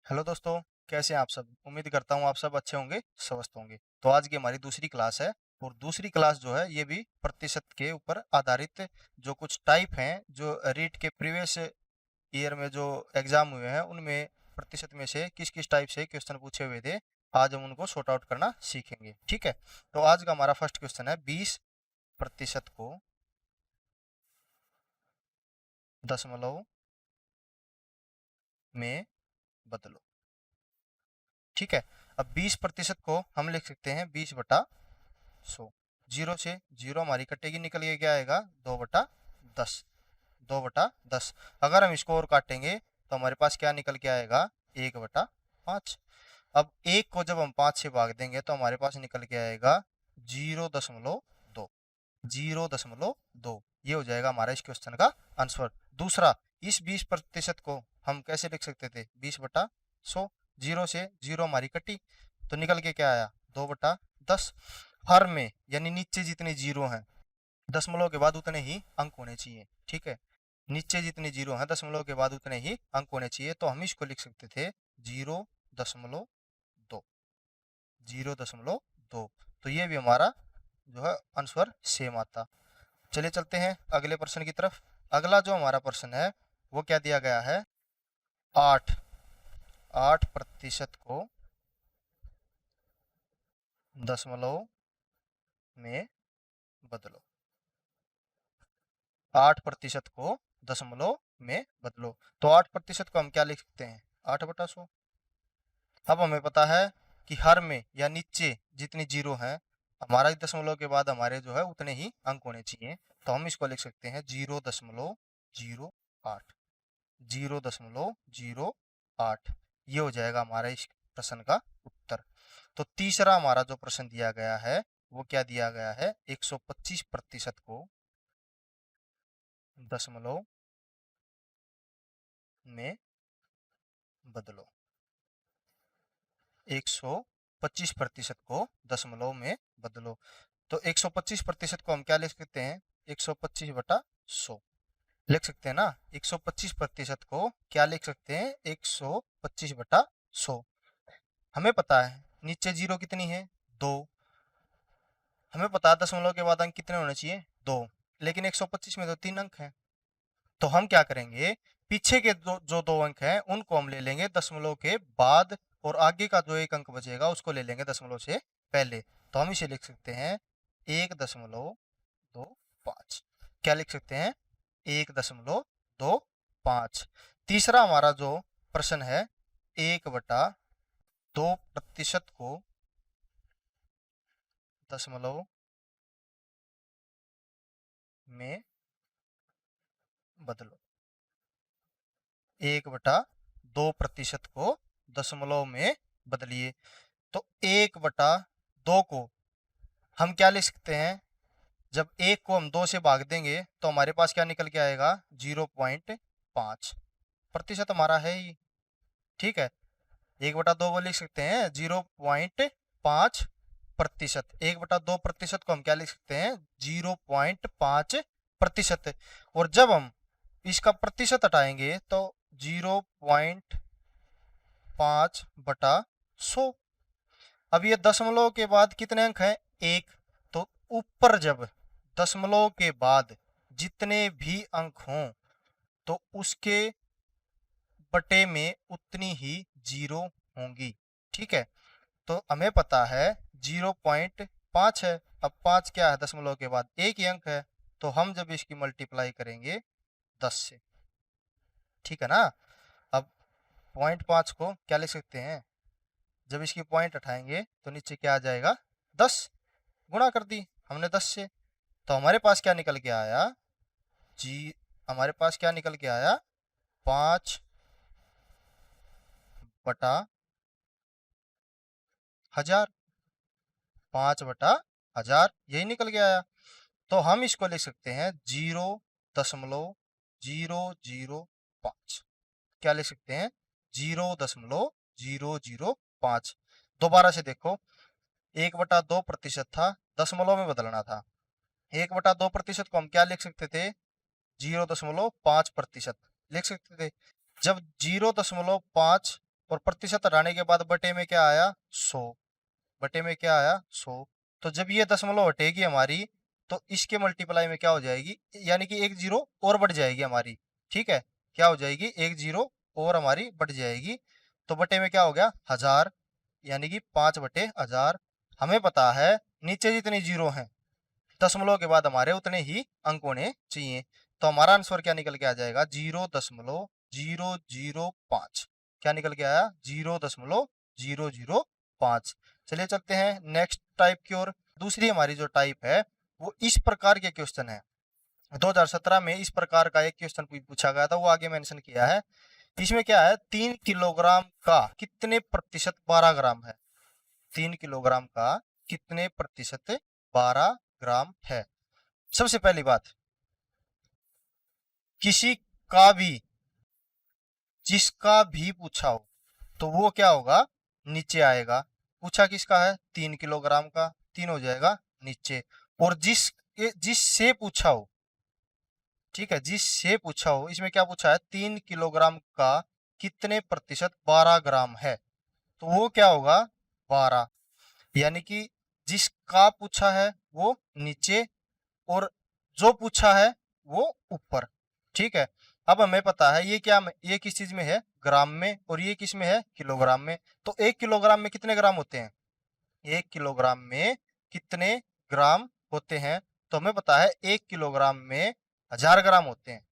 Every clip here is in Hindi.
हेलो दोस्तों, कैसे हैं आप सब। उम्मीद करता हूँ आप सब अच्छे होंगे, स्वस्थ होंगे। तो आज की हमारी दूसरी क्लास है और दूसरी क्लास जो है ये भी प्रतिशत के ऊपर आधारित जो कुछ टाइप हैं जो रीट के प्रीवियस ईयर में जो एग्जाम हुए हैं उनमें प्रतिशत में से किस किस टाइप से क्वेश्चन पूछे हुए थे। आज हम उनको सॉर्ट आउट करना सीखेंगे, ठीक है। तो आज का हमारा फर्स्ट क्वेश्चन है 20% को दशमलव में बदलो। ठीक है। अब 20% को हम लिख सकते हैं 20/100। जीरो से जीरो हमारी कटेगी, निकल के क्या आएगा 2/10। 2/10 अगर हम इसको और काटेंगे तो हमारे पास क्या निकल के आएगा 1/5। अब एक को जब हम 5 से भाग देंगे तो हमारे पास निकल के आएगा 0.2। 0.2 ये हो जाएगा हमारा इस क्वेश्चन का आंसर। दूसरा, इस 20% को हम कैसे लिख सकते थे 20/100। जीरो से जीरो हमारी कटी तो निकल के क्या आया 2/10। हर में यानी नीचे जितने जीरो हैं दशमलव के बाद उतने ही अंक होने चाहिए, ठीक है। नीचे जितने जीरो हैं दशमलव के बाद उतने ही अंक होने चाहिए, तो हम इसको लिख सकते थे 0.2। 0.2। तो ये भी हमारा जो है आंसर सेम आता। चलिए चलते हैं अगले प्रश्न की तरफ। अगला जो हमारा प्रश्न है वो क्या दिया गया है 8। 8% को दशमलव में बदलो। 8% को दशमलव में बदलो। तो 8% को हम क्या लिख सकते हैं 8/100। अब हमें पता है कि हर में या नीचे जितनी जीरो है हमारा दशमलव के बाद हमारे जो है उतने ही अंक होने चाहिए, तो हम इसको लिख सकते हैं 0.08। 0.08 ये हो जाएगा हमारा इस प्रश्न का उत्तर। तो तीसरा हमारा जो प्रश्न दिया गया है वो क्या दिया गया है 125% को दशमलव में बदलो। 125% को दशमलव में बदलो। तो 125% को हम क्या लिख सकते हैं 125/100 लिख सकते हैं ना। 125% को क्या लिख सकते हैं 125/100। हमें पता है नीचे जीरो कितनी है 2। हमें पता है दशमलव के बाद अंक कितने होने चाहिए 2, लेकिन 125 में तो 3 अंक हैं। तो हम क्या करेंगे पीछे के जो दो अंक हैं उनको हम ले लेंगे दशमलव के बाद, और आगे का जो एक अंक बचेगा उसको ले लेंगे दशमलव से पहले। तो हम इसे लिख सकते हैं 1.25। क्या लिख सकते हैं 1.25। तीसरा हमारा जो प्रश्न है 1/2% को दशमलव में बदलो। 1/2% को दशमलव में बदलिए। तो 1/2 को हम क्या लिख सकते हैं, जब एक को हम 2 से भाग देंगे तो हमारे पास क्या निकल के आएगा 0.5 प्रतिशत हमारा है ही, ठीक है। 1/2 को लिख सकते हैं 0.5%। 1/2% को हम क्या लिख सकते हैं 0.5%। और जब हम इसका प्रतिशत हटाएंगे तो 0.5/100। अब ये दशमलव के बाद कितने अंक हैं 1, तो ऊपर जब दशमलव के बाद जितने भी अंक हों तो उसके बटे में उतनी ही जीरो होंगी, ठीक है। तो हमें पता है 0.5 है। अब 5 क्या है दशमलव के बाद एक ही अंक है, तो हम जब इसकी मल्टीप्लाई करेंगे 10 से, ठीक है ना। अब 0.5 को क्या लिख सकते हैं, जब इसकी पॉइंट हटाएंगे तो नीचे क्या आ जाएगा 10। गुणा कर दी हमने 10 से, तो हमारे पास क्या निकल के आया जी, हमारे पास क्या निकल के आया 5/1000। 5/1000 यही निकल के आया। तो हम इसको लिख सकते हैं 0.005। क्या लिख सकते हैं 0.005। दोबारा से देखो 1/2% था, दशमलव में बदलना था। 1/2% को हम क्या लिख सकते थे 0.5% लिख सकते थे। जब 0.5 और प्रतिशत हटाने के बाद बटे में क्या आया 100, बटे में क्या आया 100। तो जब ये दशमलव हटेगी हमारी तो इसके मल्टीप्लाई में क्या हो जाएगी, यानी कि एक जीरो और बढ़ जाएगी हमारी। ठीक है, क्या हो जाएगी, एक जीरो और हमारी बढ़ जाएगी। तो बटे में क्या हो गया 1000, यानी कि 5/1000। हमें पता है नीचे जितने जीरो हैं दशमलव के बाद हमारे उतने ही अंक होने चाहिए। तो हमारा आंसर क्या निकल के आ जाएगा 0.005। क्या निकल के आया 0.005। चलिए चलते हैं नेक्स्ट टाइप की ओर। दूसरी हमारी जो टाइप है वो इस प्रकार के क्वेश्चन है। 2017 में इस प्रकार का एक क्वेश्चन पूछा गया था, वो आगे मेंशन किया है। इसमें क्या है, 3 किलोग्राम का कितने प्रतिशत 12 ग्राम है। 3 किलोग्राम का कितने प्रतिशत 12 ग्राम है। सबसे पहली बात, किसी का भी जिसका भी पूछा हो तो वो क्या होगा, नीचे आएगा। पूछा किसका है, 3 किलोग्राम का, 3 हो जाएगा नीचे। और जिससे पूछा हो, ठीक है, जिससे पूछा हो, इसमें क्या पूछा है 3 किलोग्राम का कितने प्रतिशत 12 ग्राम है, तो वो क्या होगा 12। यानी कि जिसका पूछा है वो नीचे और जो पूछा है वो ऊपर। ठीक है, अब हमें पता है ये क्या, ये किस चीज में है, ग्राम में, और ये किस में है, किलोग्राम में। तो 1 किलोग्राम में कितने ग्राम होते हैं, 1 किलोग्राम में कितने ग्राम होते हैं। तो हमें पता है 1 किलोग्राम में 1000 ग्राम होते हैं।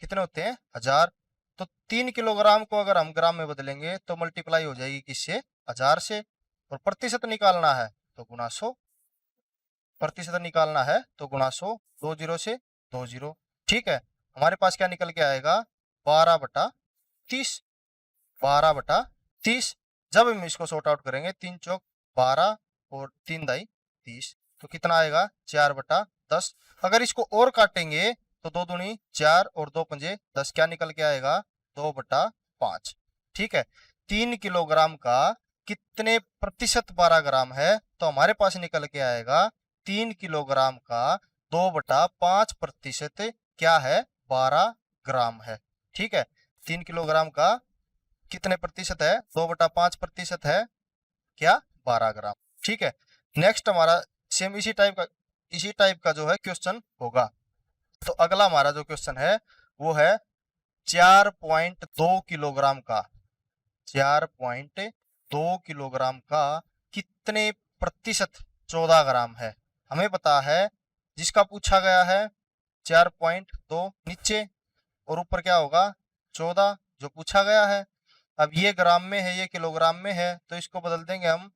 कितने होते हैं, 1000। तो 3 किलोग्राम को अगर हम ग्राम में बदलेंगे तो मल्टीप्लाई हो जाएगी किससे, 1000 से। और प्रतिशत निकालना है तो गुणा 100, प्रतिशत निकालना है तो गुणा 100, 2 जीरो से 2 जीरो। ठीक है, हमारे पास क्या निकल के आएगा 12/30, 12/30। जब हम इसको सॉर्ट आउट करेंगे, 3 चौक 12 और 3 दाई 30, तो कितना आएगा 4/10। अगर इसको और काटेंगे तो 2 दूनी 4 और 2 पंजे 10, क्या निकल के आएगा 2/5। ठीक है, 3 किलोग्राम का कितने प्रतिशत 12 ग्राम है, तो हमारे पास निकल के आएगा 3 किलोग्राम का 2/5 प्रतिशत क्या है, 12 ग्राम है। ठीक है, 3 किलोग्राम का कितने प्रतिशत है, 2/5 प्रतिशत है क्या, 12 ग्राम। ठीक है, नेक्स्ट हमारा सेम इसी टाइप का जो है क्वेश्चन होगा। तो अगला हमारा जो क्वेश्चन है वो है 4.2 किलोग्राम का, 4.2 किलोग्राम का कितने प्रतिशत 14 ग्राम है। हमें पता है जिसका पूछा गया है 4.2 नीचे और ऊपर क्या होगा 14 जो पूछा गया है। अब ये ग्राम में है, ये किलोग्राम में है, तो इसको बदल देंगे हम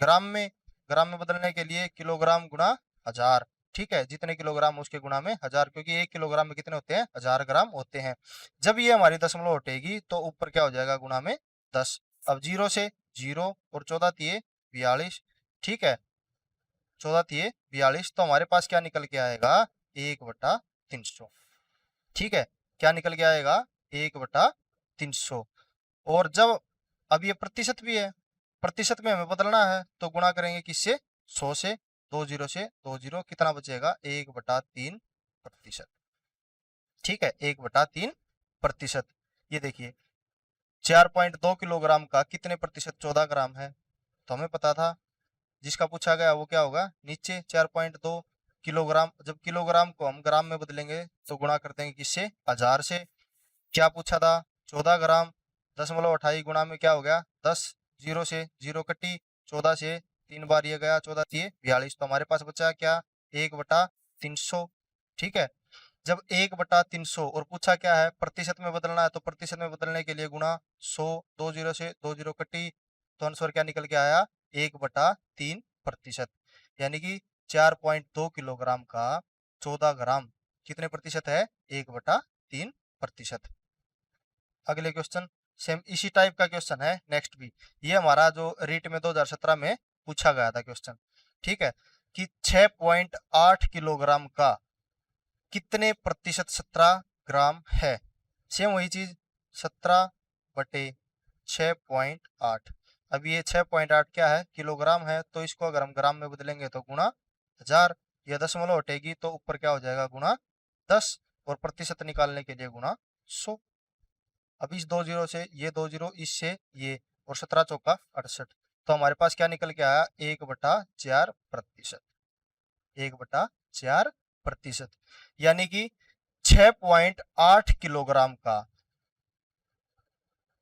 ग्राम में। ग्राम में बदलने के लिए किलोग्राम गुणा 1000। ठीक है, जितने किलोग्राम उसके गुणा में 1000, क्योंकि 1 किलोग्राम में कितने होते हैं, 1000 ग्राम होते हैं। जब ये हमारी दशमलव हटेगी तो ऊपर क्या हो जाएगा, गुणा में 10। अब 0 से 0 और 14 तिये 42। ठीक है, 14 तिये 42, तो हमारे पास क्या निकल के आएगा 1/300। ठीक है, क्या निकल के आएगा 1/300। और जब अब ये प्रतिशत भी है, प्रतिशत में हमें बदलना है तो गुणा करेंगे किससे, 100 से, 2 जीरो से 2 जीरो, कितना बचेगा 1/3 प्रतिशत। ठीक है, 1/3 प्रतिशत। ये देखिए 4.2 किलोग्राम का कितने प्रतिशत 14 ग्राम है, तो हमें पता था जिसका पूछा गया वो क्या होगा नीचे 4.2 किलोग्राम। जब किलोग्राम को हम ग्राम में बदलेंगे तो गुणा कर देंगे किससे, 1000 से। क्या पूछा था 14 ग्राम, दशमलव 28 गुणा में क्या हो गया 10, 0 से 0 कटी, 14 से 3 बार ये गया, 14 तिये 42, तो हमारे पास बचा क्या 1/300। ठीक है, जब 1/300 और पूछा क्या है प्रतिशत में बदलना है, तो प्रतिशत में बदलने के लिए गुणा 100, 2 जीरो से 2 जीरो कटी, तो आंसर क्या निकल के आया 1/3 प्रतिशत। यानी कि 4.2 किलोग्राम का 14 ग्राम कितने प्रतिशत है, 1/3 प्रतिशत। अगले क्वेश्चन सेम इसी टाइप का क्वेश्चन है नेक्स्ट भी। ये हमारा जो रीट में 2017 में पूछा गया था क्वेश्चन। ठीक है, कि 6.8 किलोग्राम का कितने प्रतिशत 17 ग्राम है। सेम वही चीज 17/6.8। अब ये 6.8 क्या है, किलोग्राम है, तो इसको अगर हम ग्राम में बदलेंगे तो गुणा 1000। यह दशमलव हटेगी तो ऊपर क्या हो जाएगा गुणा 10, और प्रतिशत निकालने के लिए गुणा 100। अब इस 2 जीरो से ये 2 जीरो, इससे ये, और 17 चौका 68, तो हमारे पास क्या निकल के आया, 1/4%। 1/4%, यानी कि 6.8 किलोग्राम का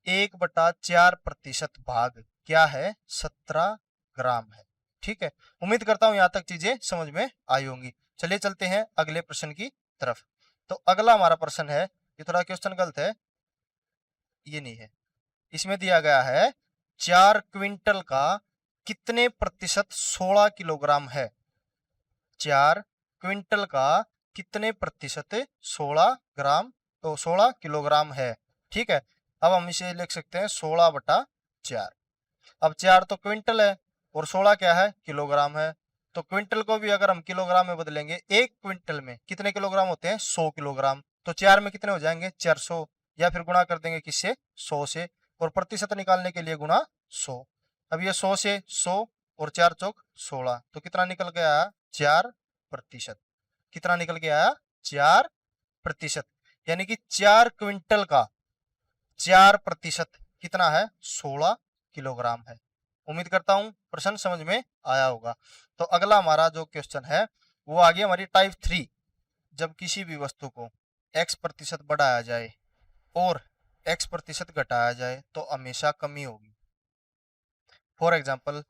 1/4% भाग क्या है, 17 ग्राम है। ठीक है, उम्मीद करता हूं यहां तक चीजें समझ में आई होंगी। चलिए चलते हैं अगले प्रश्न की तरफ। तो अगला हमारा प्रश्न है, ये थोड़ा क्वेश्चन गलत है, ये नहीं है। इसमें दिया गया है 4 क्विंटल का कितने प्रतिशत 16 किलोग्राम है। 4 क्विंटल का कितने प्रतिशत 16 ग्राम, तो 16 किलोग्राम है। ठीक है, अब हम इसे लिख सकते हैं 16/4। अब 4 तो क्विंटल है और 16 क्या है, किलोग्राम है। तो क्विंटल को भी अगर हम किलोग्राम में बदलेंगे, एक क्विंटल में कितने किलोग्राम होते हैं, 100 किलोग्राम। तो 4 में कितने हो जाएंगे, 400, या फिर गुणा कर देंगे किससे, 100 से, और प्रतिशत निकालने के लिए गुणा 100। अब ये 100 से 100 और 4 चौक 16, तो कितना निकल के आया, 4%। कितना निकल के आया, 4%, यानी कि 4 क्विंटल का 4% कितना है, 16 किलोग्राम है। उम्मीद करता हूं प्रश्न समझ में आया होगा। तो अगला हमारा जो क्वेश्चन है वो आ गया हमारी टाइप 3। जब किसी भी वस्तु को x% बढ़ाया जाए और x% घटाया जाए तो हमेशा कमी होगी। फॉर एग्जाम्पल,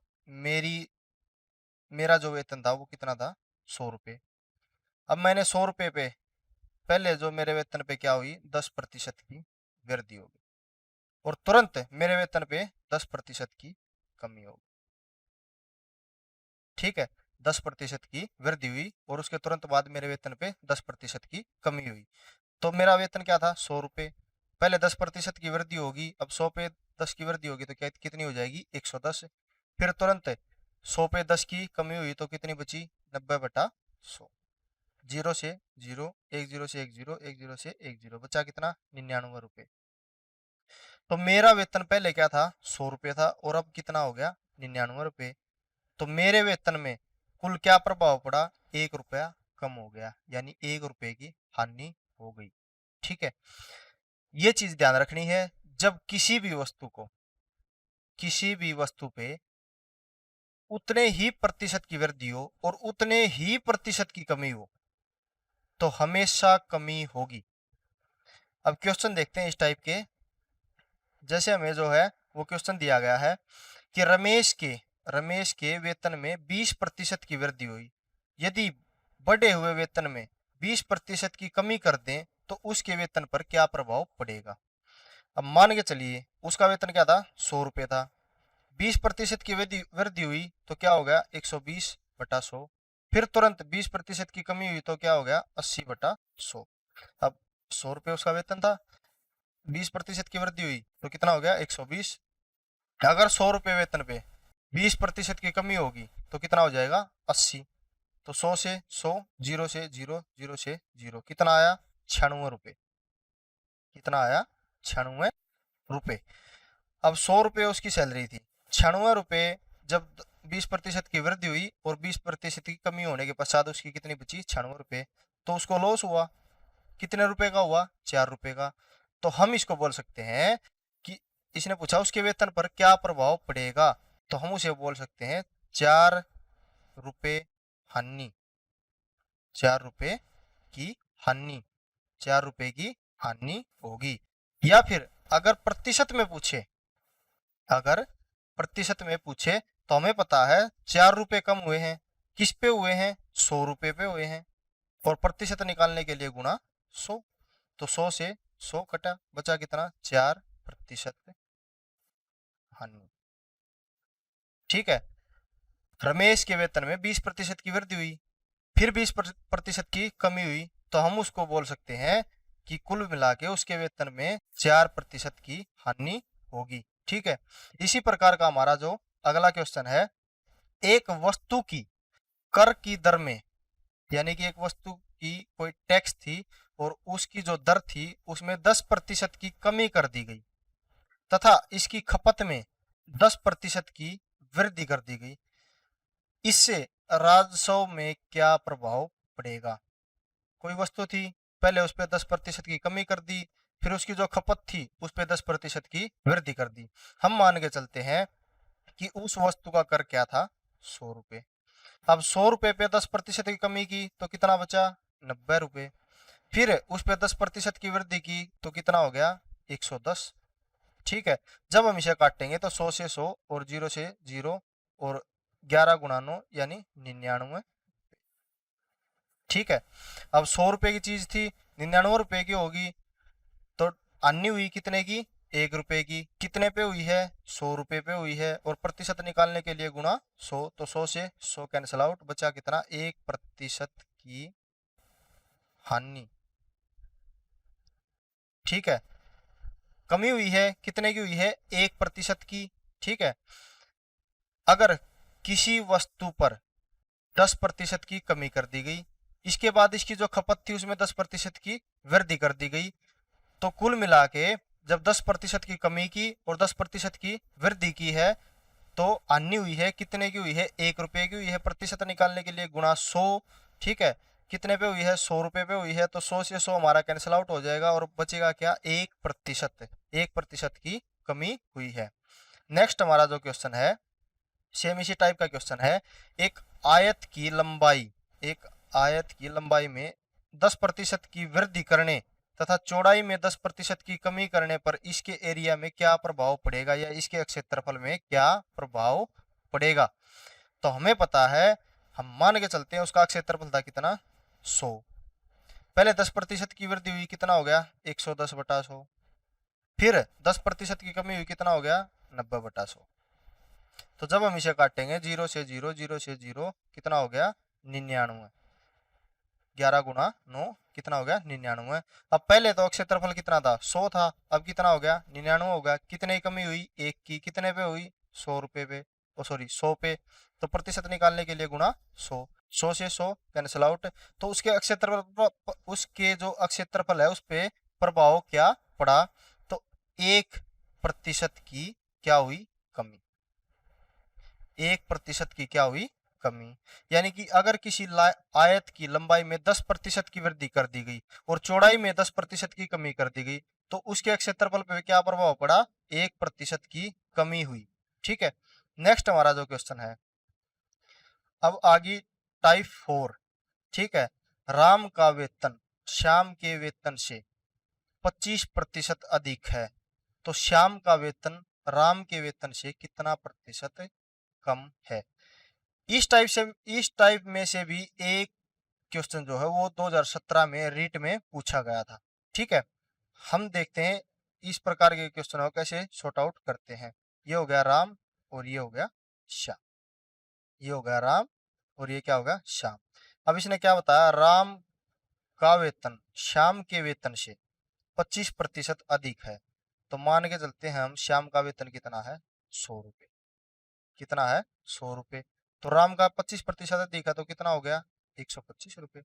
मेरा जो वेतन था वो कितना था, 100 रुपये। अब मैंने 100 रुपये पे, पहले जो मेरे वेतन पे क्या हुई, 10% की वृद्धि होगी, और तुरंत मेरे वेतन पे 10% की कमी होगी। ठीक है, 10% की वृद्धि हुई और उसके तुरंत बाद मेरे वेतन पे 10% की कमी हुई। तो मेरा वेतन क्या था, 100 रुपये। पहले 10% की वृद्धि होगी, अब 100 पे 10 की वृद्धि होगी तो क्या कितनी हो जाएगी, 110। फिर तुरंत 100 पे 10 की कमी हुई तो कितनी बची, 90/100। 0 से 0, 10 से 10, 10 से 10, बचा कितना, 99 रुपये। तो मेरा वेतन पहले क्या था, 100 रुपये था, और अब कितना हो गया, 99 रुपये। तो मेरे वेतन में कुल क्या प्रभाव पड़ा, 1 रुपया कम हो गया, यानी 1 रुपये की हानि हो गई। ठीक है, ये चीज ध्यान रखनी है, जब किसी भी वस्तु को, किसी भी वस्तु पे उतने ही प्रतिशत की वृद्धि हो और उतने ही प्रतिशत की कमी हो तो हमेशा कमी होगी। अब क्वेश्चन देखते हैं इस टाइप के। जैसे हमें जो है वो क्वेश्चन दिया गया है कि रमेश के वेतन में 20% की वृद्धि हुई, यदि बढ़े हुए वेतन में 20% की कमी कर दें तो उसके वेतन पर क्या प्रभाव पड़ेगा। अब मान के चलिए उसका वेतन क्या था, 100 रुपये था, 20% की वृद्धि हुई तो क्या हो गया, 120/100। फिर तुरंत 20% की कमी हुई तो क्या हो गया, 80/100। अब 100 रुपये उसका वेतन था, 20% की वृद्धि हुई तो कितना हो गया, 120। अगर 100 रुपये वेतन पे 20% की कमी होगी तो कितना हो जाएगा, 80। तो 100 से 100, 0 से 0, 0 से 0, कितना आया, 96 रुपये। कितना आया, 96 रुपये। अब 100 रुपये उसकी सैलरी थी, 96 रुपये जब 20% की वृद्धि हुई और 20% की कमी होने के पश्चात उसकी कितनी बची, 96 रुपये। तो उसको लॉस हुआ, कितने रुपए का हुआ, 4 रुपए का। तो हम इसको बोल सकते हैं कि इसने पूछा उसके वेतन पर क्या प्रभाव पड़ेगा, तो हम उसे बोल सकते हैं 4 रुपए हानि। 4 रुपए की हानि, 4 रुपए की हानि होगी। या फिर अगर प्रतिशत में पूछे, अगर प्रतिशत में पूछे तो हमें पता है 4 रुपए कम हुए हैं, किस पे हुए हैं, 100 रुपए पे हुए हैं, और प्रतिशत निकालने के लिए गुणा 100। तो 100 से 100 कटा, बचा कितना, 4% हानि। ठीक है, रमेश के वेतन में 20% की वृद्धि हुई, फिर 20% की कमी हुई, तो हम उसको बोल सकते हैं कि कुल मिला के उसके वेतन में 4% की हानि होगी। ठीक है, इसी प्रकार का हमारा जो अगला क्वेश्चन है, एक वस्तु की कर की दर में, यानी कि एक वस्तु की कोई टैक्स थी और उसकी जो दर थी उसमें 10% की कमी कर दी गई तथा इसकी खपत में 10% की वृद्धि कर दी गई, इससे राजस्व में क्या प्रभाव पड़ेगा। कोई वस्तु थी, पहले उस पर 10% की कमी कर दी, फिर उसकी जो खपत थी उस पे 10% की वृद्धि कर दी। हम मान के चलते हैं कि उस वस्तु का कर क्या था, 100 रुपए। अब 100 रुपए पे 10% की कमी की तो कितना बचा, 90 रुपए। फिर उस पे 10% की वृद्धि की तो कितना हो गया, 110। ठीक है, जब हम इसे काटेंगे तो 100 से 100 और 0 से 0 और 11 गुणा 9 यानी 99। ठीक है, अब 100 रुपए की चीज थी, 99 रुपए की होगी, तो अन्य हुई कितने की, 1 रुपए की। कितने पे हुई है, 100 रुपए पे हुई है, और प्रतिशत निकालने के लिए गुणा 100, तो 100 से 100 कैंसिल आउट, बचा कितना, 1% की हानि। ठीक है, कमी हुई है, कितने की हुई है, 1% की। ठीक है, अगर किसी वस्तु पर 10% की कमी कर दी गई, इसके बाद इसकी जो खपत थी उसमें 10% की वृद्धि कर दी गई, तो कुल मिला के जब 10% की कमी की और 10% की वृद्धि की है तो हानि हुई है, कितने की हुई है, 1 रुपए की हुई है। प्रतिशत निकालने के लिए गुणा 100। ठीक है, कितने पे हुई है, 100 रुपए पे हुई है, तो 100 से 100 हमारा कैंसिल आउट हो जाएगा और बचेगा क्या, 1%। 1% की कमी हुई है। नेक्स्ट हमारा जो क्वेश्चन है, सेम इसी टाइप का क्वेश्चन है। एक आयत की लंबाई, एक आयत की लंबाई में 10% की वृद्धि करने तथा चौड़ाई में 10% की कमी करने पर इसके एरिया में क्या प्रभाव पड़ेगा, या इसके क्षेत्रफल में क्या प्रभाव पड़ेगा। तो हमें पता है, हम मान के चलते हैं उसका क्षेत्रफल था कितना, 100। पहले 10% की वृद्धि हुई, कितना हो गया, 110/100। फिर 10% की कमी हुई, कितना हो गया, 90/100। तो जब हम इसे काटेंगे 0 से 0, 0 से 0, कितना हो गया, 99। 11 गुणा 9 कितना हो गया, 99। अब पहले तो क्षेत्रफल कितना था, 100 था, अब कितना हो गया, 99 हो गया। कितने की कमी हुई, 1 की। कितने पे हुई, 100 रुपए पे, ओ सॉरी 100 पे। तो प्रतिशत निकालने के लिए गुणा 100। 100 से 100 कैंसिल आउट, तो उसके क्षेत्रफल, उसके जो क्षेत्रफल है उस पे प्रभाव क्या पड़ा, तो 1% की क्या हुई, कमी। 1% की क्या हुई, कमी। यानी कि अगर किसी आयत की लंबाई में 10% की वृद्धि कर दी गई और चौड़ाई में 10% की कमी कर दी गई, तो उसके क्षेत्रफल पर क्या प्रभाव पड़ा, 1% की कमी हुई। ठीक है, नेक्स्ट हमारा जो क्वेश्चन है, अब आगे टाइप 4। ठीक है, राम का वेतन श्याम के वेतन से 25% अधिक है, तो श्याम का वेतन राम के वेतन से कितना प्रतिशत कम है। इस टाइप में से भी एक क्वेश्चन जो है वो 2017 में रीट में पूछा गया था। ठीक है, हम देखते हैं इस प्रकार के क्वेश्चन को कैसे सॉर्ट आउट करते हैं। ये हो गया राम और ये हो गया श्याम, ये हो गया राम और ये क्या होगा, श्याम। अब इसने क्या बताया, राम का वेतन श्याम के वेतन से 25% अधिक है, तो मान के चलते हैं हम श्याम का वेतन कितना है, 100 रुपए। कितना है, 100 रुपए। तो राम का 25% अधिक है तो कितना हो गया, 125 रुपए।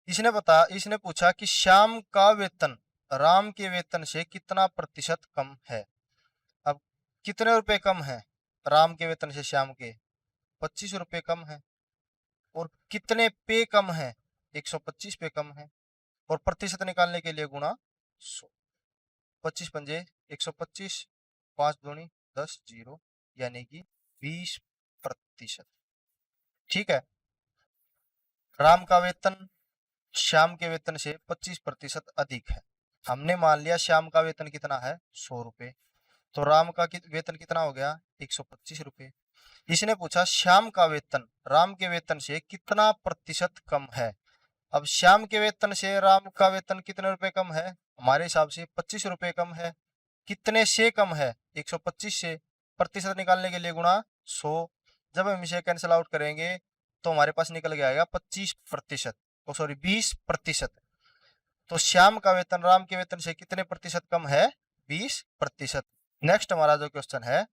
इसने पूछा कि श्याम का वेतन राम के वेतन से कितना प्रतिशत कम है। अब कितने रुपए कम है राम के वेतन से श्याम के, 25 रुपए कम है। और कितने पे कम है, 125 पे कम है। और प्रतिशत निकालने के लिए गुणा 100। 25 पंजे 125, 5 दूनी 10, 0 यानी कि 20%। ठीक है, राम का वेतन श्याम के वेतन से 25% अधिक है। हमने मान लिया श्याम का वेतन कितना है, 100 रुपए, तो राम का वेतन कितना हो गया, 125 रुपए। इसने पूछा श्याम का वेतन राम के वेतन से कितना प्रतिशत कम है। अब श्याम के वेतन से राम का वेतन कितने रुपए कम है, हमारे हिसाब से 25 रुपए कम है। कितने से कम है, 125 से। प्रतिशत निकालने के लिए गुणा 100। जब हम इसे कैंसिल आउट करेंगे तो हमारे पास निकल के आएगा 25%, ओ सॉरी 20%। तो श्याम का वेतन राम के वेतन से कितने प्रतिशत कम है, 20%। नेक्स्ट हमारा जो क्वेश्चन है,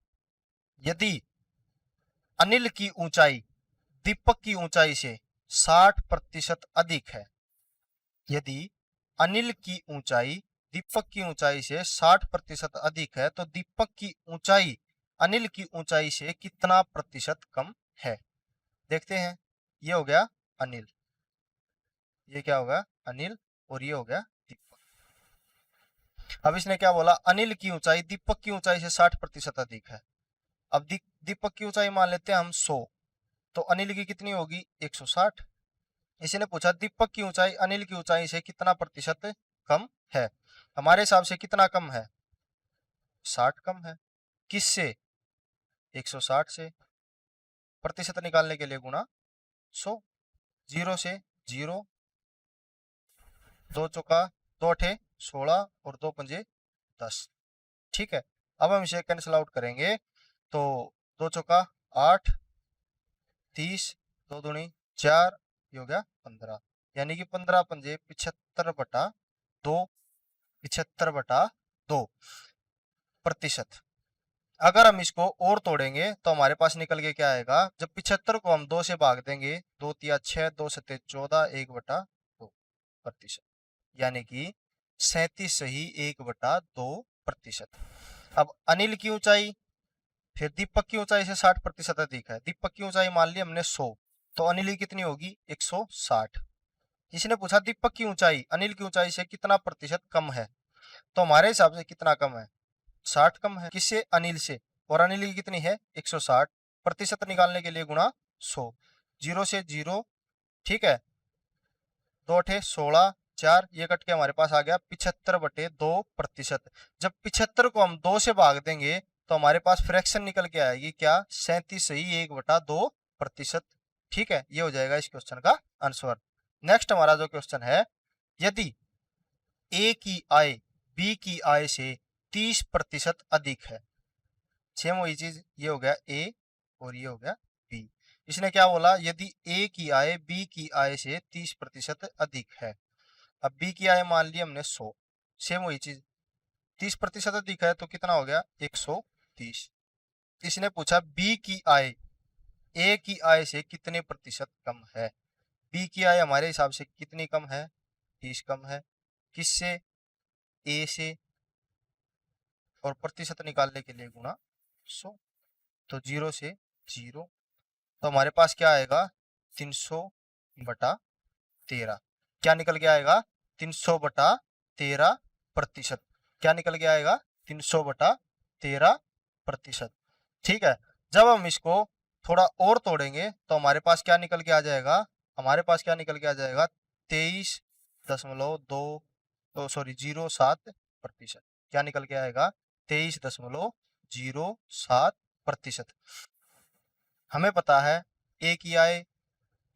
यदि अनिल की ऊंचाई दीपक की ऊंचाई से 60% अधिक है, यदि अनिल की ऊंचाई दीपक की ऊंचाई से 60% अधिक है, तो दीपक की ऊंचाई अनिल की ऊंचाई से कितना प्रतिशत कम है। देखते हैं, ये हो गया अनिल, ये क्या होगा, अनिल, और ये हो गया दीपक। अब इसने क्या बोला, अनिल की ऊंचाई दीपक की ऊंचाई से 60% अधिक है। अब दीपक की ऊंचाई मान लेते हैं हम 100, तो अनिल की कितनी होगी 160। इसने पूछा दीपक की ऊंचाई अनिल की ऊंचाई से कितना प्रतिशत कम है। हमारे हिसाब से कितना कम है, 60 कम है। किससे, 160 से। प्रतिशत निकालने के लिए गुणा 100, 0 से 0, 2 चौका 2 अठे 16 और 2 पंजे 10। ठीक है, अब हम इसे कैंसिल आउट करेंगे तो 2 चौका 8, 30, 2 दूनी 4, ये हो गया 15, यानी कि 15 पंजे 75/2, 75/2 प्रतिशत। अगर हम इसको और तोड़ेंगे तो हमारे पास निकल के क्या आएगा, जब 75 को हम 2 से भाग देंगे, 2 तिया 6, 2 सत्ते 14, 1/2 प्रतिशत, यानी कि 37 सही 1/2 प्रतिशत। अब अनिल की ऊंचाई फिर दीपक की ऊंचाई से 60% अधिक है। दीपक की ऊंचाई मान ली हमने 100, तो अनिल की कितनी होगी 160। इसने पूछा दीपक की ऊंचाई अनिल की ऊंचाई से कितना प्रतिशत कम है, तो हमारे हिसाब से कितना कम है, 60 कम है। किससे, अनिल से। और अनिल की कितनी है 160। प्रतिशत निकालने के लिए गुणा 100, 0 से 0, ठीक है, 2 अठे 16, 4, ये कट के हमारे पास आ गया 75/2 प्रतिशत। जब 75 को हम 2 से भाग देंगे तो हमारे पास फ्रैक्शन निकल के आएगी क्या, 37 सही 1/2 प्रतिशत। ठीक है, ये हो जाएगा इस क्वेश्चन का आंसर। नेक्स्ट हमारा जो क्वेश्चन है, यदि ए की आय बी की आय से 30% अधिक है। सेम वही चीज, ये हो गया ए और ये हो गया बी। इसने क्या बोला, यदि ए की आय बी की आय से 30% अधिक है। अब बी की आय मान ली हमने 100, सेम वही चीज, 30% अधिक है तो कितना हो गया 130। इसने पूछा बी की आय ए की आय से कितने प्रतिशत कम है। बी की आय हमारे हिसाब से कितनी कम है, 30 कम है। किससे, ए से। और प्रतिशत निकालने के लिए गुणा 100, तो 0 से 0, तो हमारे पास क्या आएगा 300/13। क्या निकल के आएगा 300/13 प्रतिशत। क्या निकल के आएगा 300/13 प्रतिशत। ठीक है, जब हम इसको थोड़ा और तोड़ेंगे तो हमारे पास क्या निकल के आ जाएगा, हमारे पास क्या निकल के आ जाएगा 23.2 सॉरी 07 प्रतिशत। क्या निकल के आएगा 23.07 प्रतिशत। हमें पता है ए की आय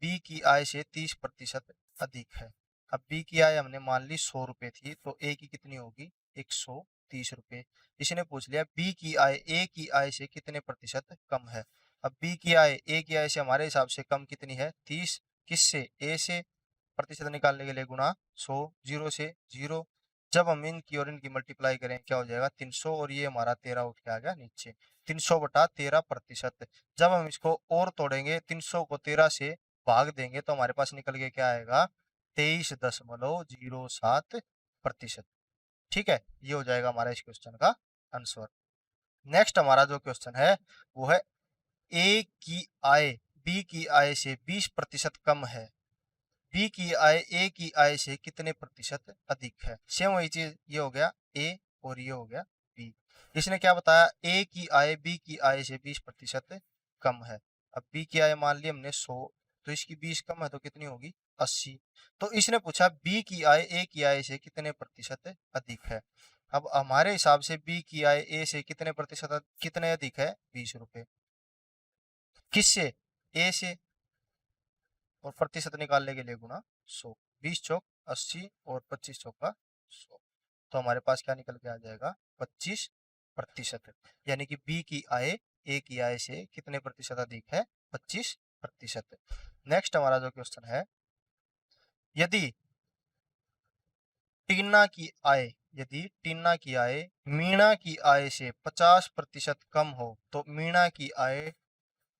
बी की आय से 30% अधिक है। अब बी की आय हमने मान ली 100 रुपए थी, तो ए की कितनी होगी 130 रुपए। इसने पूछ लिया बी की आय ए की आय से कितने प्रतिशत कम है। अब बी की आय ए की आय से हमारे हिसाब से कम कितनी है 30। किससे, ए से। प्रतिशत निकालने के लिए गुणा 100, 0 से 0, जब हम इनकी और इनकी मल्टीप्लाई करें क्या हो जाएगा 300 और ये हमारा 13 उठ के आ गया नीचे, 300/13 प्रतिशत। जब हम इसको और तोड़ेंगे 300 को 13 से भाग देंगे तो हमारे पास निकल के क्या आएगा 23.07 प्रतिशत। ठीक है, ये हो जाएगा हमारा इस क्वेश्चन का आंसर। नेक्स्ट हमारा जो क्वेश्चन है वो है ए की आय बी की आय से 20% कम है। बी की आय ए की आय से कितने प्रतिशत अधिक है। सेम वही चीज, ये हो गया ए और ये हो गया बी। इसने क्या बताया, ए की आय बी की आय से 20% कम है। अब बी की आय मान ली हमने 100, तो इसकी 20 कम है तो कितनी होगी 80। तो इसने पूछा बी की आय ए की आय से कितने प्रतिशत अधिक है। अब हमारे हिसाब से बी की आय ए से कितने प्रतिशत कितने अधिक है 20 रुपए। किससे, ए से। और प्रतिशत निकालने के लिए गुणा 100, 20 चौक 80 और 25 चौका 100, तो हमारे पास क्या निकल के आ जाएगा 25%। यानी कि बी की आय ए की आय से कितने प्रतिशत अधिक है 25%। नेक्स्ट हमारा जो क्वेश्चन है, यदि टीना की आय यदि टीना की आय मीणा की आय से 50% कम हो तो मीणा की आय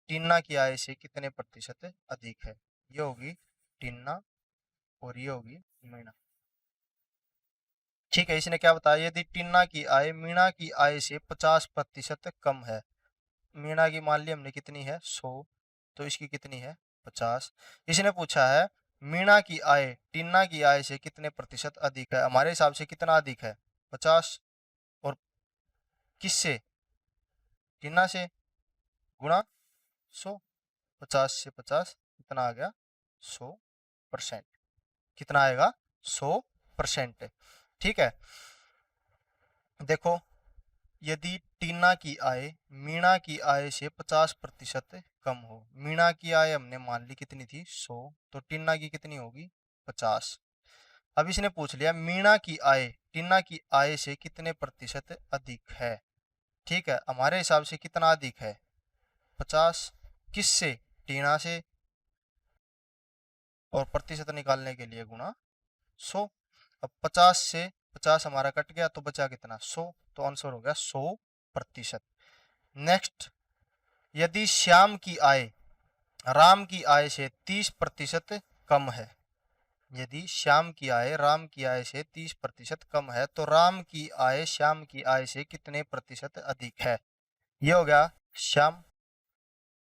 टीना की आय से कितने प्रतिशत अधिक है। ये होगी टीना और ये होगी मीणा। ठीक है, इसने क्या बताया, यदि टीना की आय मीणा की आय से 50% कम है। मीणा की मान ली हमने कितनी है 100, तो इसकी कितनी है 50। इसने पूछा है मीणा की आय टीना की आय से कितने प्रतिशत अधिक है। हमारे हिसाब से कितना अधिक है 50 और किससे, टीना से, गुणा 100। 50 से 50 कितना आ गया, 100%। कितना आएगा, 100%। ठीक है, देखो यदि टीना की आय मीणा की आय से 50% कम हो, मीणा की आय हमने मान ली कितनी थी, 100, तो टीना की कितनी होगी, 50। अब इसने पूछ लिया मीणा की आय टीना की आय से कितने प्रतिशत अधिक है। ठीक है, हमारे हिसाब से कितना अधिक है, 50। किससे, टीना से, और प्रतिशत निकालने के लिए गुणा 100। अब 50 से 50 हमारा कट गया तो बचा कितना, 100, तो आंसर हो गया 100%। नेक्स्ट, यदि श्याम की आय राम की आय से 30% कम है, यदि श्याम की आय राम की आय से 30% कम है, तो राम की आय श्याम की आय से कितने प्रतिशत अधिक है। ये हो गया श्याम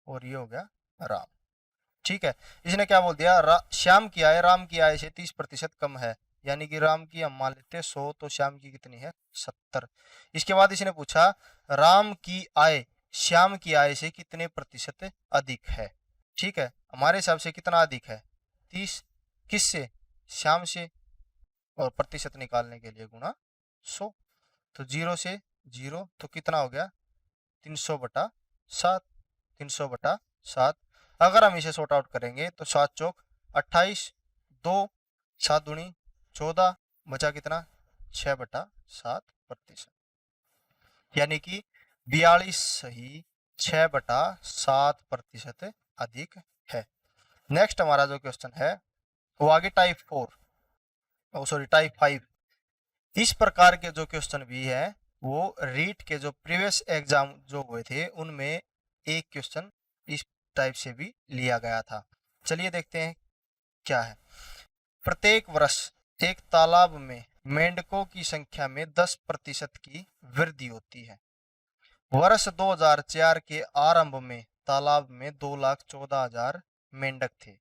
और ये हो गया राम। ठीक है, इसने क्या बोल दिया, श्याम की आय राम की आय से 30% कम है, यानी कि राम की हम मान लेते हैं 100, तो श्याम की कितनी है, 70। इसके बाद इसने पूछा राम की आय श्याम की आय से कितने प्रतिशत अधिक है। ठीक है, हमारे हिसाब से कितना अधिक है, 30। किससे, श्याम से, और प्रतिशत निकालने के लिए गुणा 100। तो 0 से 0 तो कितना हो गया, 300/7। 300/7। अगर हम इसे सॉर्ट आउट करेंगे तो 7 चौक 28, 2 7 दूनी 14, बचा कितना, 6/7%, यानी कि 42 सही 6/7% अधिक है। नेक्स्ट हमारा जो क्वेश्चन है वो आगे टाइप 4, सॉरी टाइप 5। इस प्रकार के जो क्वेश्चन भी है वो रीट के जो प्रीवियस एग्जाम जो हुए थे उनमें एक क्वेश्चन इस टाइप से भी लिया गया था। चलिए देखते हैं क्या है। प्रत्येक वर्ष एक तालाब में मेंढकों की संख्या में 10% की वृद्धि होती है। वर्ष 2004 के आरंभ में तालाब में 2,14,000 मेंढक थे।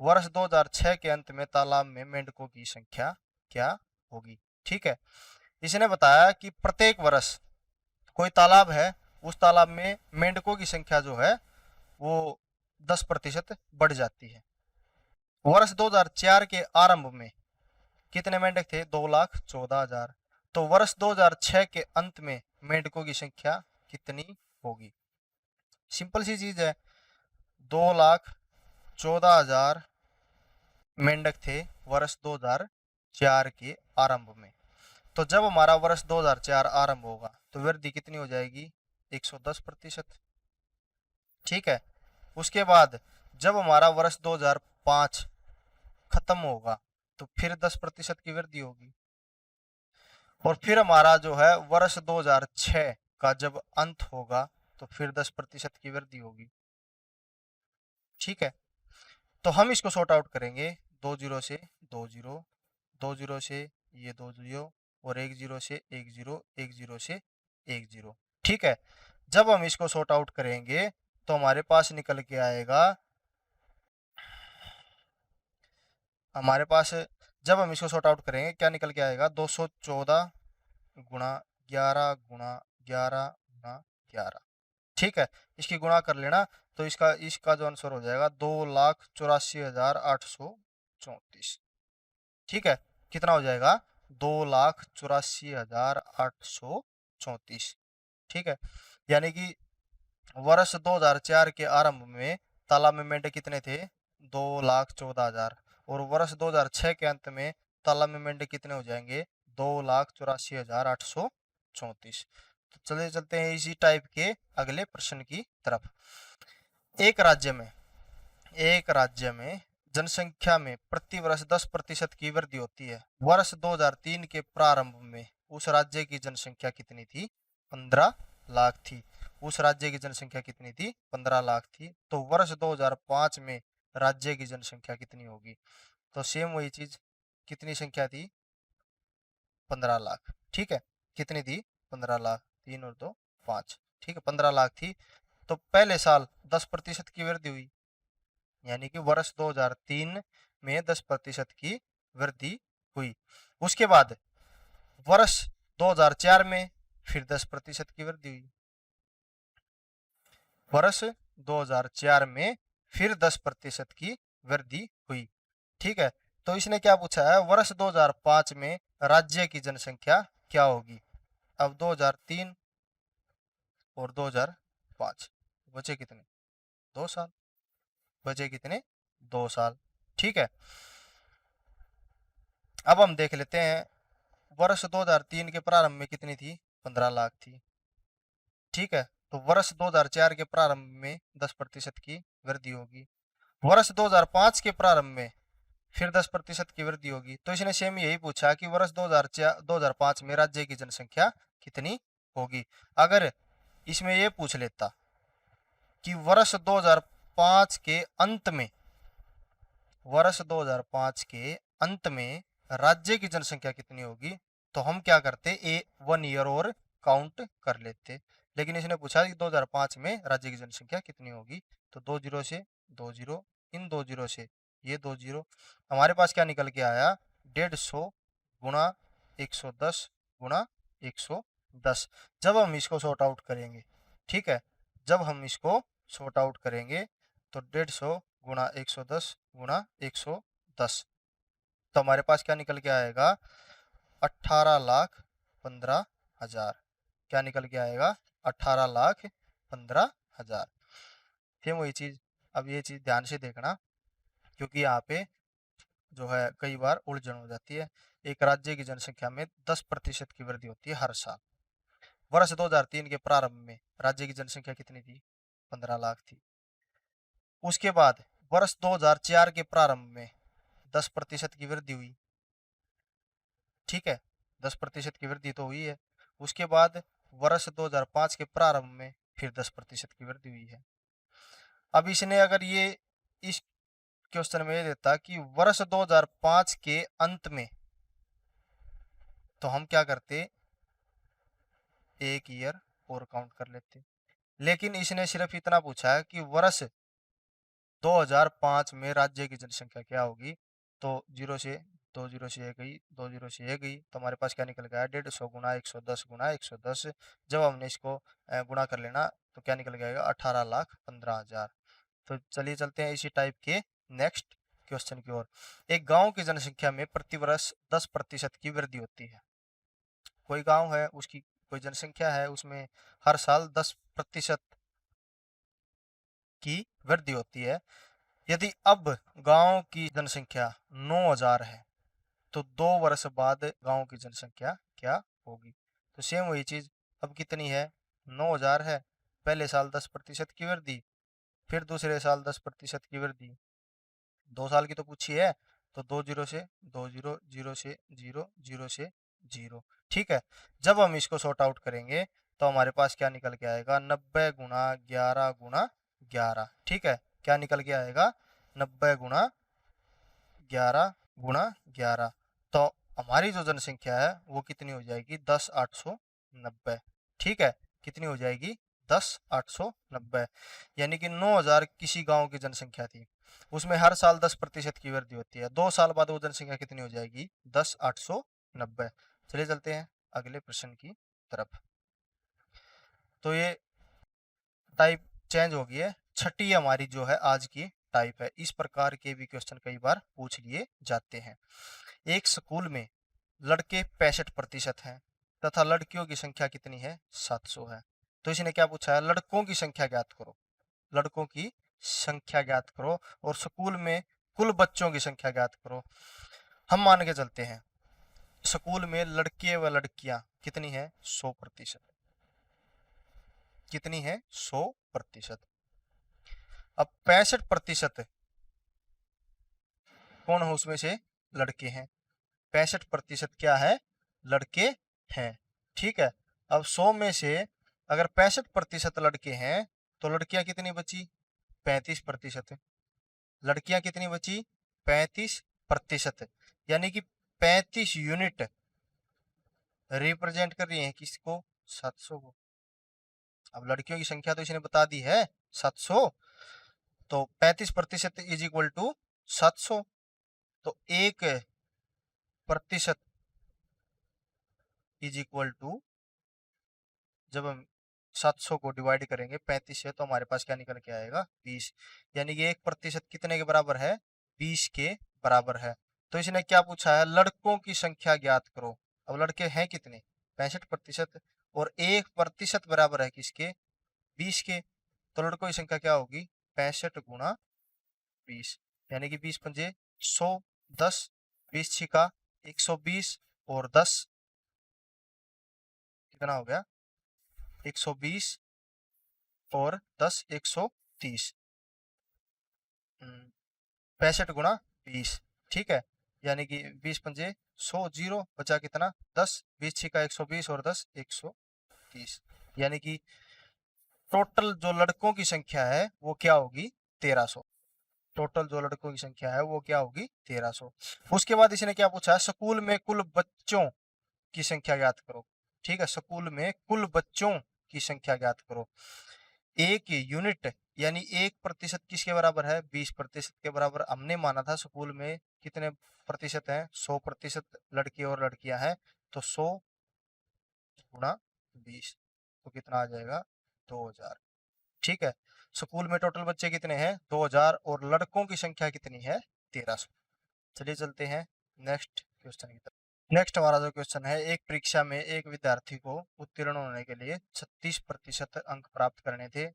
वर्ष 2006 के अंत में तालाब में मेंढकों की संख्या क्या होगी। ठीक है, इसने बताया कि प्रत्येक वर्ष कोई तालाब है, उस तालाब में मेंढकों की संख्या जो है वो 10% बढ़ जाती है। वर्ष 2004 के आरंभ में कितने मेंढक थे, 2,14,000। तो वर्ष 2006 के अंत में मेंढकों की संख्या कितनी होगी। सिंपल सी चीज है, 2,14,000 मेंढक थे वर्ष 2004 के आरंभ में। तो जब हमारा वर्ष 2004 आरंभ होगा तो वृद्धि कितनी हो जाएगी, 110%। ठीक है, उसके बाद जब हमारा वर्ष 2005 खत्म होगा तो फिर 10% की वृद्धि होगी, और फिर हमारा जो है वर्ष 2006 का जब अंत होगा तो फिर 10% की वृद्धि होगी। ठीक है, तो हम इसको सॉर्ट आउट करेंगे, 2 जीरो से 2 जीरो, 2 जीरो से ये 2 जीरो, और 1 जीरो से 1 जीरो, 1 जीरो से 1 जीरो। ठीक है, जब हम इसको सॉर्ट आउट करेंगे तो हमारे पास निकल के आएगा, हमारे पास जब हम इसको सॉर्ट आउट करेंगे क्या निकल के आएगा, 214 गुणा 11 गुणा 11 गुणा 11। ठीक है, इसकी गुणा कर लेना तो इसका इसका जो आंसर हो जाएगा 2,84,834। ठीक है, कितना हो जाएगा, 2,84,834। ठीक है, यानी कि वर्ष 2004 के आरंभ में तालाब में मेंढक कितने थे, 2,14,000, और वर्ष 2006 के अंत में तालाब में मेंढक कितने हो जाएंगे, 2,84,834। तो चले चलते हैं इसी टाइप के अगले प्रश्न की तरफ। एक राज्य में जनसंख्या में प्रति वर्ष 10% की वृद्धि होती है। वर्ष 2003 के प्रारंभ में उस राज्य की जनसंख्या कितनी थी, 15 लाख थी। उस राज्य की जनसंख्या कितनी थी, 15 लाख थी। तो वर्ष 2005 में राज्य की जनसंख्या कितनी होगी, तो सेम वही चीज, कितनी संख्या थी, 15 लाख। ठीक है, कितनी थी, 15 लाख, 3 और 2 5। ठीक है, 15 लाख थी, तो पहले साल 10% की वृद्धि हुई, यानी कि वर्ष 2003 में 10% की वृद्धि हुई। उसके बाद वर्ष 2004 में फिर 10% की वृद्धि हुई। वर्ष 2004 में फिर 10% की वृद्धि हुई। ठीक है, तो इसने क्या पूछा है, वर्ष 2005 में राज्य की जनसंख्या क्या होगी। अब 2003 और 2005 बचे कितने, 2 साल, बचे कितने, 2 साल। ठीक है, अब हम देख लेते हैं वर्ष 2003 के प्रारंभ में कितनी थी, 15 लाख थी। ठीक है, तो वर्ष 2004 के प्रारंभ में 10% की वृद्धि होगी। वर्ष 2005 के प्रारंभ में फिर 10% की वृद्धि होगी। तो इसने सेम यही पूछा कि वर्ष 2005 में राज्य की जनसंख्या कितनी होगी। अगर इसमें ये पूछ लेता कि वर्ष 2005 के अंत में, वर्ष 2005 के अंत में राज्य की जनसंख्या कितनी होगी, तो हम क्या करते, ए 1 ईयर और काउंट कर लेते। लेकिन इसने पूछा कि 2005 में राज्य की जनसंख्या कितनी होगी, तो 2 जीरो से 2 जीरो, इन 2 जीरो से ये 2 जीरो, हमारे पास क्या निकल के आया, 150 गुणा 110 गुणा 110। जब हम इसको सॉर्ट आउट करेंगे, ठीक है, जब हम इसको सॉर्ट आउट करेंगे तो 150 गुणा 110 गुणा 110, तो हमारे पास क्या निकल के आएगा, 18,15,000। क्या निकल के आएगा, 18,15,000। फिर वही चीज, अब ये चीज ध्यान से देखना, क्योंकि यहाँ पे जो है कई बार उलझन हो जाती है। एक राज्य की जनसंख्या में 10% की वृद्धि होती है हर साल। वर्ष 2003 के प्रारंभ में राज्य की जनसंख्या कितनी थी, 15 लाख थी। उसके बाद वर्ष 2004 के प्रारंभ में 10% की वृद्धि हुई। ठीक है, 10% की वृद्धि तो हुई है। उसके बाद वर्ष 2005 के प्रारंभ में फिर 10% की वृद्धि हुई है। अब इसने अगर ये इस क्वेश्चन में ये देता कि वर्ष 2005 के अंत में, तो हम क्या करते, एक ईयर और काउंट कर लेते। लेकिन इसने सिर्फ इतना पूछा है कि वर्ष 2005 में राज्य की जनसंख्या क्या होगी, तो 0 से 2 जीरो से 1 गई, 2 जीरो से 1 गई, तो हमारे पास क्या निकल गया, 150 गुणा 110 गुणा 110। जब हमने इसको गुणा कर लेना तो क्या निकल जाएगा, 18,15,000। तो चलिए चलते हैं इसी टाइप के नेक्स्ट क्वेश्चन की ओर। एक गांव की जनसंख्या में प्रतिवर्ष 10% की वृद्धि होती है। कोई गांव है, उसकी कोई जनसंख्या है, उसमें हर साल 10% की वृद्धि होती है। यदि अब गांव की जनसंख्या 9,000 है, तो 2 वर्ष बाद गांव की जनसंख्या क्या होगी। तो सेम वही चीज, अब कितनी है, 9,000 है, पहले साल 10% की वृद्धि, फिर दूसरे साल 10% की वृद्धि, 2 साल की तो पूछी है, तो 2 जीरो से 2 जीरो, जीरो से जीरो, जीरो से जीरो। ठीक है, जब हम इसको सॉर्ट आउट करेंगे तो हमारे पास क्या निकल के आएगा, 90 गुणा 11 गुणा 11। ठीक है, क्या निकल के आएगा, 90 गुणा 11 गुणा 11। तो हमारी जो जनसंख्या है वो कितनी हो जाएगी, 10,890। ठीक है, कितनी हो जाएगी, 10,890। यानी कि 9,000 किसी गांव की जनसंख्या थी, उसमें हर साल 10% की वृद्धि होती है। 2 साल बाद वो जनसंख्या कितनी हो जाएगी, 10,890। चलिए चलते हैं अगले प्रश्न की तरफ। तो ये टाइप चेंज हो गई है। छठी हमारी जो है आज की टाइप है। इस प्रकार के भी क्वेश्चन कई बार पूछ लिए जाते हैं। एक स्कूल में लड़के 65% हैं तथा लड़कियों की संख्या कितनी है, 700 है। तो इसने क्या पूछा है, लड़कों की संख्या ज्ञात करो, लड़कों की संख्या ज्ञात करो, और स्कूल में कुल बच्चों की संख्या ज्ञात करो। हम मान के चलते हैं स्कूल में लड़के व लड़कियां कितनी है, 100%। कितनी है, 100%। अब 65% कौन है, उसमें से लड़के हैं। 65% क्या है, लड़के हैं। ठीक है, अब 100 में से अगर 65% लड़के हैं तो लड़कियां कितनी बची, 35%। लड़कियां कितनी बची, 35%। यानी कि 35 यूनिट रिप्रेजेंट कर रही है किसको, 700 को। अब लड़कियों की संख्या तो इसने बता दी है 700, तो 35% इज इक्वल टू 700। तो 1% इज इक्वल टू, जब हम 700 को डिवाइड करेंगे 35 से तो हमारे पास क्या निकल के आएगा 20। यानी कि 1% कितने के बराबर है, 20 के बराबर है। तो इसने क्या पूछा है, लड़कों की संख्या ज्ञात करो। अब लड़के हैं कितने, 65%, और 1% बराबर है किसके, 20 के। तो लड़कों की संख्या क्या होगी, 65 गुणा 20, यानी कि 20 पंजे 100, 10, 20 छिका 120, और 10 कितना हो गया 120, और 10 130, 65 गुणा 20, ठीक है। यानी कि 20 पंजे 100, जीरो बचा कितना 10, 20 छिका 120, और 10 130, यानी कि टोटल जो लड़कों की संख्या है वो क्या होगी 1300। टोटल जो लड़कों की संख्या है वो क्या होगी 1300। उसके बाद इसने क्या पूछा है, स्कूल में कुल बच्चों की संख्या ज्ञात करो। ठीक है, स्कूल में कुल बच्चों की संख्या ज्ञात करो। एक यूनिट यानी 1% किसके बराबर है, 20% के बराबर। हमने माना था स्कूल में कितने प्रतिशत है, 100% लड़के और लड़कियां हैं। तो 100 गुणा 20 तो कितना आ जाएगा 2000। ठीक है, स्कूल में टोटल बच्चे कितने हैं 2000, और लड़कों की संख्या कितनी है 1300। चलिए चलते हैं नेक्स्ट क्वेश्चन की तरफ। नेक्स्ट हमारा जो क्वेश्चन है, एक परीक्षा में एक विद्यार्थी को उत्तीर्ण होने के लिए 36% अंक प्राप्त करने थे।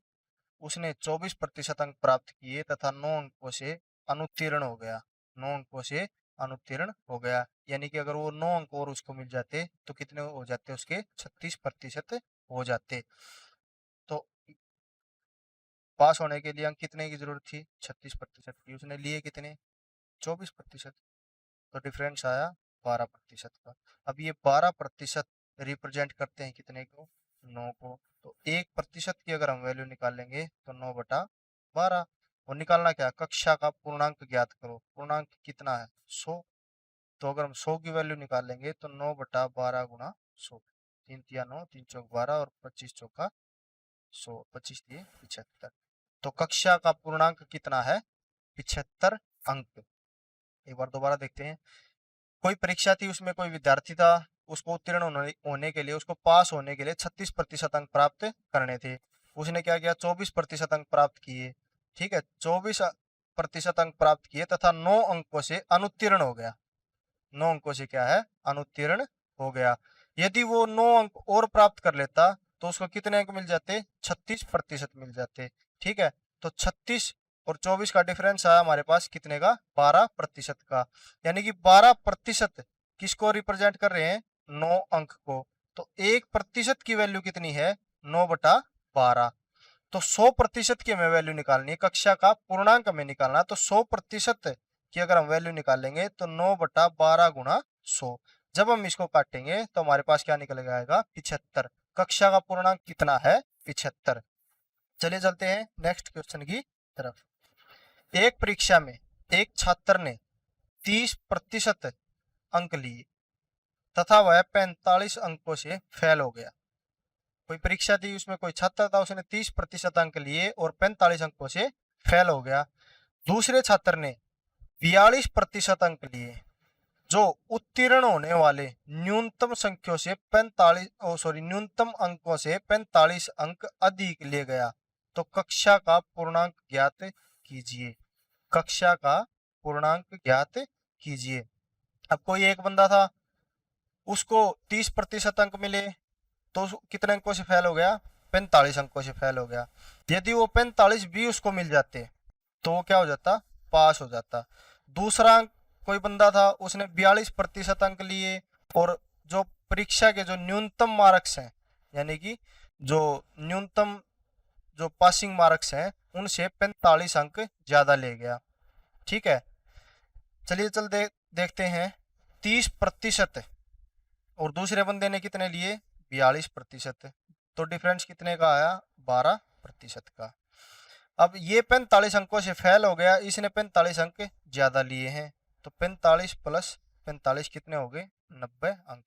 उसने 24% अंक प्राप्त किए तथा 9 अंकों से अनुत्तीर्ण हो गया। 9 अंकों से अनुत्तीर्ण हो गया, यानी कि अगर वो 9 अंक और उसको मिल जाते तो कितने हो जाते, उसके 36% हो जाते। तो पास होने के लिए अंक कितने की जरूरत थी, 36% की। उसने लिए कितने 24%, तो डिफरेंस आया 12% का। अब ये 12% रिप्रेजेंट करते हैं कितने को, 9 को। तो 1% की अगर हम वैल्यू निकालेंगे तो 9/12। और निकालना क्या, कक्षा का पूर्णांक ज्ञात करो। पूर्णांक कितना है 100। तो अगर हम 100 की वैल्यू निकालेंगे तो 9/12 गुणा 100, 3 तिया 9, 3 चौक 12, और 25 चौका 100, 25 दिए 75। तो कक्षा का पूर्णांक कितना है 75 अंक। एक बार दोबारा देखते हैं। कोई परीक्षा थी, उसमें कोई विद्यार्थी था, उसको उत्तीर्ण होने के लिए, उसको पास होने के लिए 36% अंक प्राप्त करने थे। उसने क्या किया 24% अंक प्राप्त किए। ठीक है, 24% अंक प्राप्त किए तथा 9 अंकों से अनुत्तीर्ण हो गया। 9 अंकों से क्या है अनुत्तीर्ण हो गया। यदि वो 9 अंक और प्राप्त कर लेता तो उसको कितने अंक मिल जाते, 36% मिल जाते। ठीक है, तो 36 और 24 का डिफरेंस आया हमारे पास कितने का, 12% का। यानी कि 12% किसको रिप्रेजेंट कर रहे हैं, 9 अंक को। तो 1% की वैल्यू कितनी है 9/12। तो 100% की हमें वैल्यू निकालनी है, कक्षा का पूर्णांक हमें निकालना। तो 100% की अगर हम वैल्यू निकालेंगे तो 9/12 गुणा 100। जब हम इसको काटेंगे तो हमारे पास क्या निकल आएगा 75। कक्षा का पूर्णांक कितना है 75। चलिए चलते हैं नेक्स्ट क्वेश्चन की तरफ। एक परीक्षा में एक छात्र ने 30% अंक लिए तथा वह 45 अंकों से फेल हो गया। कोई परीक्षा थी, उसमें कोई छात्र था, उसने 30% अंक लिए और 45 अंकों से फेल हो गया। दूसरे छात्र ने 42% अंक लिए, जो उत्तीर्ण होने वाले न्यूनतम संख्यों से 45 न्यूनतम अंकों से 45 अंक अधिक ले गया। तो कक्षा का पूर्णांक ज्ञात कीजिए। कक्षा का पूर्णांक ज्ञात कीजिए। अब कोई एक बंदा था, उसको 30% अंक मिले तो कितने अंकों से फेल हो गया, 45 अंकों से फेल हो गया। यदि वो 45 भी उसको मिल जाते तो वो क्या हो जाता, पास हो जाता। दूसरा कोई बंदा था, उसने 42% अंक लिए और जो परीक्षा के जो न्यूनतम मार्क्स हैं, यानी कि जो न्यूनतम जो पासिंग मार्क्स हैं उनसे 45 अंक ज्यादा ले गया। ठीक है, चलिए देखते हैं। 30% और दूसरे बंदे ने कितने लिए 42%। तो डिफरेंस कितने का आया 12% का। अब ये 45 अंकों से फेल हो गया, इसने 45 अंक ज्यादा लिए हैं। तो 45 प्लस 45 कितने हो गए 90 अंक।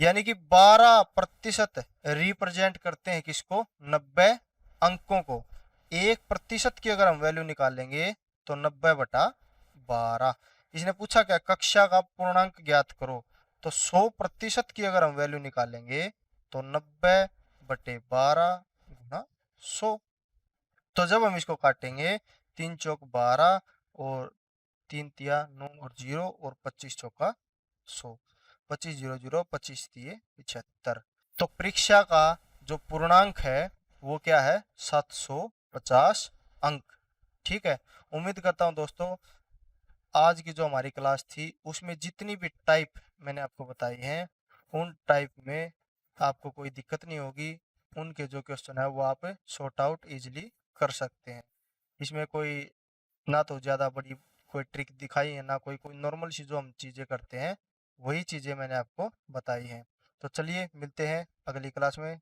यानी कि 12% रिप्रेजेंट करते हैं किसको, 90 अंकों को। 1% की अगर हम वैल्यू निकालेंगे तो 90/12। इसने पूछा क्या, कक्षा का पूर्णांक ज्ञात करो। तो 100% की अगर हम वैल्यू निकालेंगे तो 90/12 गुना 100। तो जब हम इसको काटेंगे 3 चौक 12 और 3 तिया 9 और 0 और 25 चौका 100, 25 0 0 25 3 75। तो परीक्षा का जो पूर्णांक है वो क्या है? 750 अंक। ठीक है। उम्मीद करता हूँ दोस्तों आज की जो हमारी क्लास थी उसमें जितनी भी टाइप मैंने आपको बताई हैं उन टाइप में आपको कोई दिक्कत नहीं होगी। उनके जो क्वेश्चन है वो आप सॉर्ट आउट इजीली कर सकते हैं। इसमें कोई ना तो ज़्यादा बड़ी कोई ट्रिक दिखाई है, ना कोई कोई नॉर्मल सी जो हम चीज़ें करते हैं वही चीज़ें मैंने आपको बताई हैं। तो चलिए मिलते हैं अगली क्लास में।